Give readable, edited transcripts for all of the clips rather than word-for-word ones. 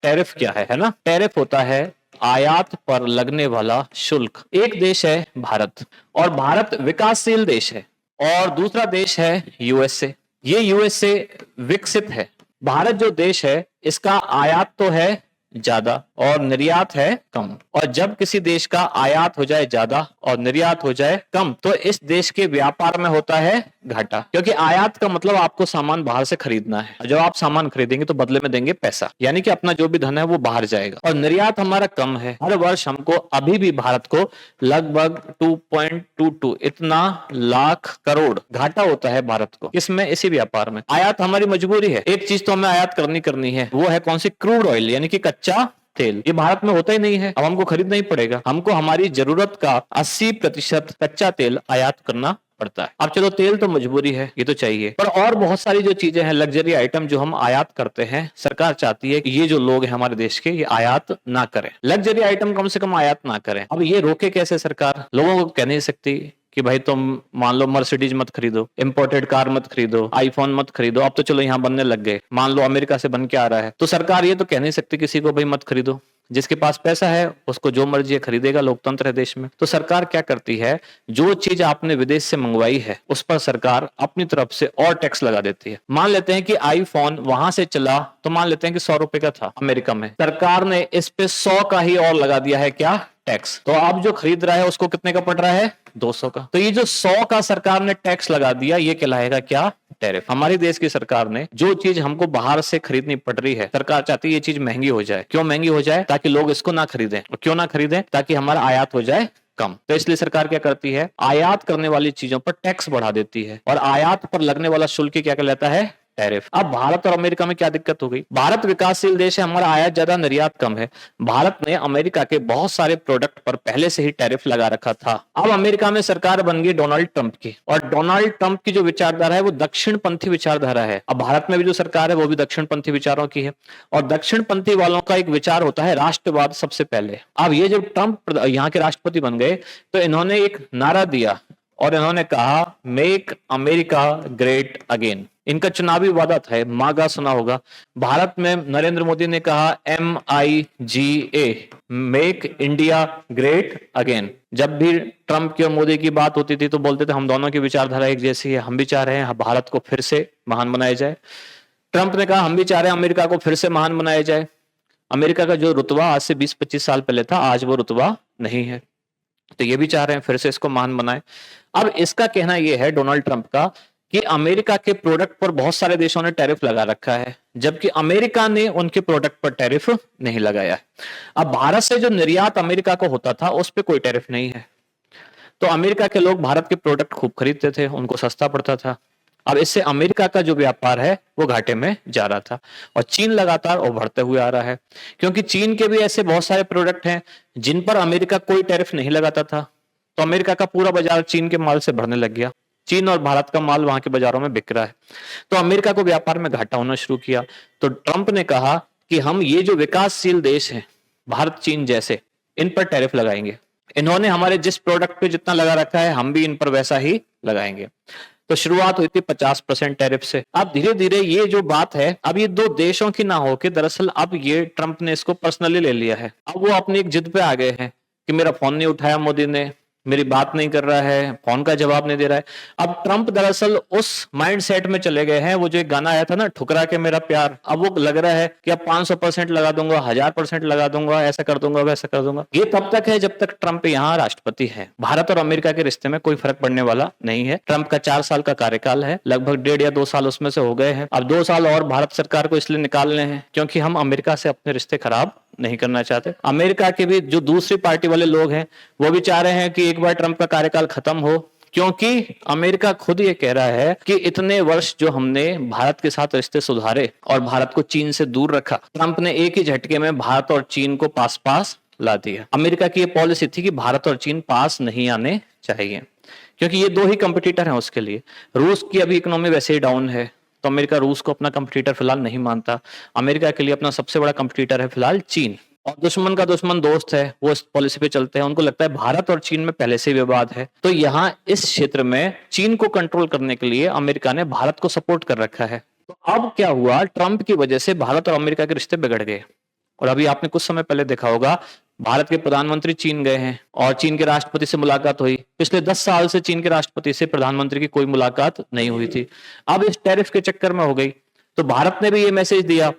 Tariff क्या है ना? टैरिफ होता है आयात पर लगने वाला शुल्क। एक देश है भारत, और भारत विकासशील देश है, और दूसरा देश है यूएसए। ये यूएसए विकसित है। भारत जो देश है इसका आयात तो है ज्यादा और निर्यात है कम, और जब किसी देश का आयात हो जाए ज्यादा और निर्यात हो जाए कम तो इस देश के व्यापार में होता है घाटा। क्योंकि आयात का मतलब आपको सामान बाहर से खरीदना है, जब आप सामान खरीदेंगे तो बदले में देंगे पैसा, यानी कि अपना जो भी धन है वो बाहर जाएगा। और निर्यात हमारा कम है। हर वर्ष हमको अभी भी भारत को लगभग 2.22 इतना लाख करोड़ घाटा होता है भारत को। इसमें इसी व्यापार में आयात हमारी मजबूरी है। एक चीज तो हमें आयात करनी है, वो है कौन सी? क्रूड ऑयल, यानी कि कच्चा तेल। ये भारत में होता ही नहीं है, अब हमको खरीदना ही पड़ेगा। हमको हमारी जरूरत का 80% कच्चा तेल आयात करना पड़ता है। अब चलो तेल तो मजबूरी है, ये तो चाहिए, पर और बहुत सारी जो चीजें हैं, लग्जरी आइटम जो हम आयात करते हैं, सरकार चाहती है कि ये जो लोग हैं हमारे देश के, ये आयात ना करें, लग्जरी आइटम कम से कम आयात ना करें। अब ये रोके कैसे सरकार? लोगों को कह नहीं सकती कि भाई तुम मान लो मर्सिडीज मत खरीदो, इंपोर्टेड कार मत खरीदो, आईफोन मत खरीदो। अब तो चलो यहाँ बनने लग गए, मान लो अमेरिका से बन के आ रहा है, तो सरकार ये तो कह नहीं सकती किसी को भाई मत खरीदो। जिसके पास पैसा है उसको जो मर्जी है खरीदेगा, लोकतंत्र है देश में। तो सरकार क्या करती है, जो चीज आपने विदेश से मंगवाई है उस पर सरकार अपनी तरफ से और टैक्स लगा देती है। मान लेते हैं कि आईफोन वहां से चला, तो मान लेते हैं कि 100 रुपए का था अमेरिका में, सरकार ने इस पे 100 का ही और लगा दिया है, क्या? टैक्स। तो आप जो खरीद रहा है उसको कितने का पड़ रहा है? 200 का। तो ये जो 100 का सरकार ने टैक्स लगा दिया, ये कहलाएगा क्या? टैरिफ। हमारी देश की सरकार ने जो चीज हमको बाहर से खरीदनी पड़ रही है, सरकार चाहती है ये चीज महंगी हो जाए। क्यों महंगी हो जाए? ताकि लोग इसको ना खरीदें। और क्यों ना खरीदें? ताकि हमारा आयात हो जाए कम। तो इसलिए सरकार क्या करती है, आयात करने वाली चीजों पर टैक्स बढ़ा देती है, और आयात पर लगने वाला शुल्क क्या कहलाता है? टैरिफ। अब भारत और अमेरिका में क्या दिक्कत हो गई? भारत विकासशील देश है, हमारा आयात ज्यादा निर्यात कम है। भारत ने अमेरिका के बहुत सारे प्रोडक्ट पर पहले से ही टैरिफ लगा रखा था। अब अमेरिका में सरकार बन गई डोनाल्ड ट्रंप की, और डोनाल्ड ट्रंप की जो विचारधारा है वो दक्षिणपंथी विचारधारा है। अब भारत में भी जो सरकार है वो भी दक्षिणपंथी विचारों की है, और दक्षिणपंथी वालों का एक विचार होता है राष्ट्रवाद सबसे पहले। अब ये जब ट्रंप यहाँ के राष्ट्रपति बन गए तो इन्होंने एक नारा दिया, और इन्होंने कहा मेक अमेरिका ग्रेट अगेन। इनका चुनावी वादा था, मागा सुना होगा। भारत में नरेंद्र मोदी ने कहा MIGA, make India great again. जब भी ट्रंप की और मोदी की बात होती थी तो बोलते थे हम दोनों की विचारधारा एक जैसी है, हम भी चाह रहे हैं भारत को फिर से महान बनाया जाए। ट्रंप ने कहा हम भी चाह रहे हैं अमेरिका को फिर से महान बनाया जाए। अमेरिका का जो रुतबा आज से 20-25 साल पहले था, आज वो रुतबा नहीं है, तो ये भी चाह रहे हैं फिर से इसको महान बनाए। अब इसका कहना यह है डोनाल्ड ट्रंप का कि अमेरिका के प्रोडक्ट पर बहुत सारे देशों ने टैरिफ लगा रखा है, जबकि अमेरिका ने उनके प्रोडक्ट पर टैरिफ नहीं लगाया। अब भारत से जो निर्यात अमेरिका को होता था उस पर कोई टैरिफ नहीं है, तो अमेरिका के लोग भारत के प्रोडक्ट खूब खरीदते थे, उनको सस्ता पड़ता था। अब इससे अमेरिका का जो व्यापार है वो घाटे में जा रहा था, और चीन लगातार उभरते हुए आ रहा है, क्योंकि चीन के भी ऐसे बहुत सारे प्रोडक्ट हैं जिन पर अमेरिका कोई टैरिफ नहीं लगाता था। तो अमेरिका का पूरा बाजार चीन के माल से भरने लग गया, चीन और भारत का माल वहां के बाजारों में बिक रहा है, तो अमेरिका को व्यापार में घाटा होना शुरू किया। तो ट्रंप ने कहा कि हम ये जो विकासशील देश हैं भारत चीन जैसे, इन पर टैरिफ लगाएंगे। इन्होंने हमारे जिस प्रोडक्ट पे जितना लगा रखा है हम भी इन पर वैसा ही लगाएंगे। तो शुरुआत हुई थी 50% टैरिफ से। अब धीरे धीरे ये जो बात है, अब ये दो देशों की ना होके दरअसल अब ये ट्रंप ने इसको पर्सनली ले लिया है। अब वो अपनी एक जिद पे आ गए हैं कि मेरा फोन नहीं उठाया मोदी ने, मेरी बात नहीं कर रहा है, फोन का जवाब नहीं दे रहा है। अब ट्रंप दरअसल उस माइंड सेट में चले गए हैं, वो जो एक गाना आया था ना, ठुकरा के मेरा प्यार, अब वो लग रहा है कि अब 500% लगा दूंगा, 1000% लगा दूंगा, ऐसा कर दूंगा, वैसा कर दूंगा। ये तब तक है जब तक ट्रंप यहाँ राष्ट्रपति है। भारत और अमेरिका के रिश्ते में कोई फर्क पड़ने वाला नहीं है। ट्रंप का 4 साल का कार्यकाल है, लगभग 1.5 या 2 साल उसमें से हो गए हैं। अब 2 साल और भारत सरकार को इसलिए निकालने हैं क्योंकि हम अमेरिका से अपने रिश्ते खराब नहीं करना चाहते। अमेरिका के भी जो दूसरी पार्टी वाले लोग हैं वो भी चाह रहे हैं कि एक बार ट्रंप का कार्यकाल खत्म हो, क्योंकि अमेरिका खुद ये कह रहा है कि इतने वर्ष जो हमने भारत के साथ रिश्ते सुधारे और भारत को चीन से दूर रखा, ट्रंप ने एक ही झटके में भारत और चीन को पास पास ला दिया। अमेरिका की ये पॉलिसी थी कि भारत और चीन पास नहीं आने चाहिए, क्योंकि ये 2 ही कंपटीटर हैं उसके लिए। रूस की अभी इकोनॉमी वैसे ही डाउन है, तो अमेरिका रूस को अपना कंपटीटर फिलहाल नहीं मानता। अमेरिका के लिए अपना सबसे बड़ा कंपटीटर है फिलहाल चीन, और दुश्मन का दुश्मन दोस्त है, वो इस पॉलिसी पे चलते हैं। उनको लगता है भारत और चीन में पहले से ही विवाद है, तो यहाँ इस क्षेत्र में चीन को कंट्रोल करने के लिए अमेरिका ने भारत को सपोर्ट कर रखा है। तो अब क्या हुआ, ट्रंप की वजह से भारत और अमेरिका के रिश्ते बिगड़ गए। और अभी आपने कुछ समय पहले देखा होगा भारत के प्रधानमंत्री चीन गए हैं और चीन के राष्ट्रपति से मुलाकात हुई। पिछले 10 साल से चीन के राष्ट्रपति से प्रधानमंत्री की कोई मुलाकात नहीं हुई थी, अब इस टैरिफ के चक्कर में हो गई। तो भारत ने भी ये मैसेज दिया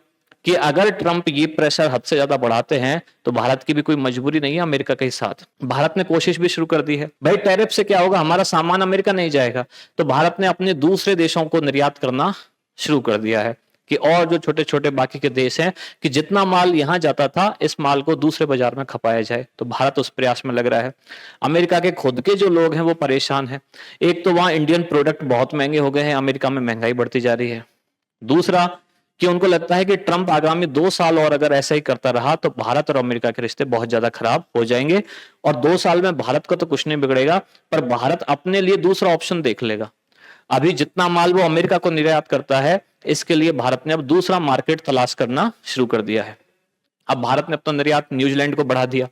कि अगर ट्रंप ये प्रेशर हद से ज्यादा बढ़ाते हैं तो भारत की भी कोई मजबूरी नहीं है अमेरिका के साथ। भारत ने कोशिश भी शुरू कर दी है। भाई टैरिफ से क्या होगा, हमारा सामान अमेरिका नहीं जाएगा, तो भारत ने अपने दूसरे देशों को निर्यात करना शुरू कर दिया है कि और जो छोटे छोटे बाकी के देश हैं कि जितना माल यहां जाता था इस माल को दूसरे बाजार में खपाया जाए। तो भारत उस प्रयास में लग रहा है। अमेरिका के खुद के जो लोग हैं वो परेशान हैं। एक तो वहां इंडियन प्रोडक्ट बहुत महंगे हो गए हैं, अमेरिका में महंगाई बढ़ती जा रही है। दूसरा कि उनको लगता है कि ट्रंप आगामी 2 साल और अगर ऐसा ही करता रहा तो भारत और अमेरिका के रिश्ते बहुत ज्यादा खराब हो जाएंगे और 2 साल में भारत का तो कुछ नहीं बिगड़ेगा, पर भारत अपने लिए दूसरा ऑप्शन देख लेगा। अभी जितना माल वो अमेरिका को निर्यात करता है इसके लिए भारत ने अब दूसरा मार्केट तलाश करना शुरू कर दिया है। अब भारत ने अपना निर्यात न्यूजीलैंड को बढ़ा दिया,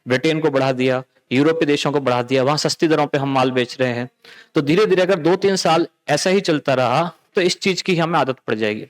ब्रिटेन को बढ़ा दिया, यूरोपीय देशों को बढ़ा दिया, वहां सस्ती दरों पे हम माल बेच रहे हैं। तो धीरे धीरे अगर 2-3 साल ऐसा ही चलता रहा तो इस चीज की हमें आदत पड़ जाएगी।